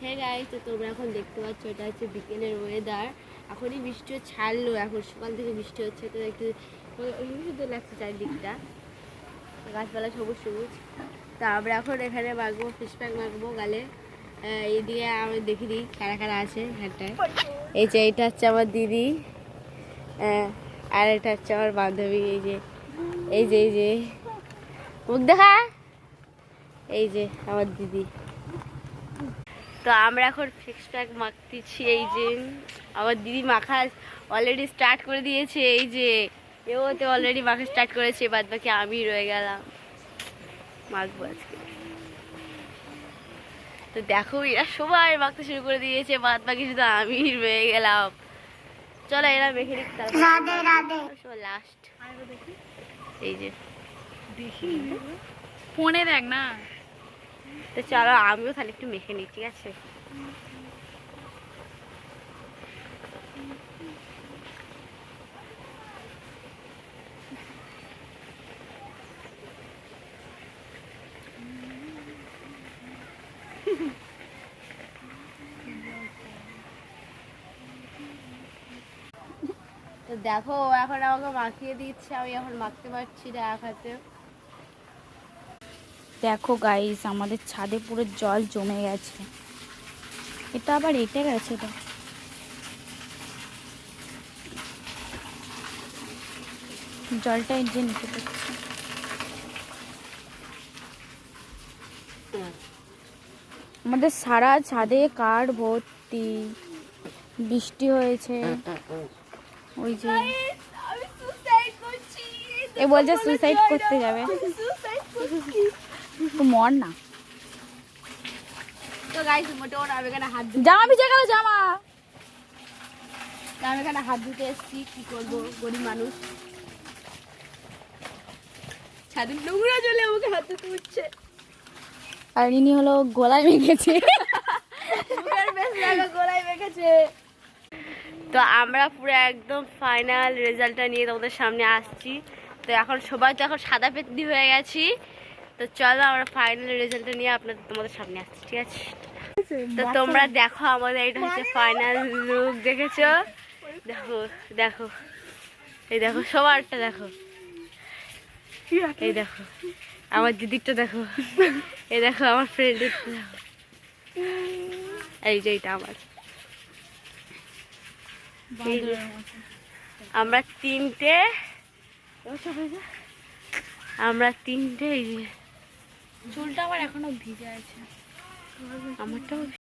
হ্যাঁ গাইস, তো তোমরা এখন দেখতে পাচ্ছ এটা হচ্ছে বিকেলের ওয়েদার। এখনই বৃষ্টি ছাড়লো, এখন সকাল থেকে বৃষ্টি হচ্ছে, তো একটু সুন্দর লাগছে চারিদিকটা, গাছপালা সবুজ সবুজ। তা আমরা এখন এখানে মাখবো, ফিশ প্যাক মাখবো গালে। এইদিকে আমি দেখি দিই কারা কারা আছে এখানটায়। এই যে এটা হচ্ছে আমার দিদি, আর এটা হচ্ছে আমার বান্ধবী। এই যে মুখ দেখা, এই যে আমার দিদি। তো আমরা এখন ফিক্স প্যাক মাখতেছি। এই যে আমার দিদি মাখা অলরেডি স্টার্ট করে দিয়েছে, এই যে এও তো অলরেডি মাখা স্টার্ট করেছে, বাদ বাকি আমি রয়ে গেলাম মাখবো আজকে। তো দেখো এরা সবাই মাখতে শুরু করে দিয়েছে, বাদ বাকি শুধু আমি রয়ে গেলাম। চলো এরা মেখে নিক, তারপর লাস্ট। এই যে দেখি ফোনে দেখ না, তো চলো আমিও তাহলে একটু মেখে নিই, ঠিক আছে? তো দেখো এখন আমাকে মাখিয়ে দিচ্ছে, আমি এখন মাখতে পারছি না এক হাতে। দেখো গাইস আমাদের ছাদে পুরো জল জমে গেছে। এটা আবার এঁটে গেছে, তো জলটা এই যে নিচে পড়ছে। আমাদের সারা ছাদে কাঠ ভর্তি, বৃষ্টি হয়েছে। ওই যে এ বলছে সুইসাইড করতে যাবে, তো মর না। তো গাইস মোটামুটি আমি এখানে হাত ধুতে, জামা ভিজে গেল জামা। আমি এখানে হাত ধুতে এসেছি, কি করবো গরিব মানুষ। ছাদের নোংরা জলে আমাকে হাত ধুতে হচ্ছে। আর ইনি হলো গলায় মেখেছে। গলায় মেখেছে। তো আমরা পুরো একদম ফাইনাল রেজাল্টটা নিয়ে তোমাদের সামনে আসছি। তো এখন সবাই তো এখন সাদা পেতনি হয়ে গেছি। তো চলো আমরা ফাইনাল রেজাল্টটা নিয়ে তোমাদের সামনে আসছি, ঠিক আছে? তো তোমরা দেখো আমাদের এটা হচ্ছে ফাইনাল লুক, দেখেছো? দেখো দেখো, এই দেখো সবারটা দেখো, এই দেখো আমার দিদিরটা দেখো, এই দেখো আমার ফ্রেন্ডের দেখো, এই যে এটা আমার। আমরা তিনটে এই যে চুলটা আবার এখনো ভিজে আছে, আমারটাও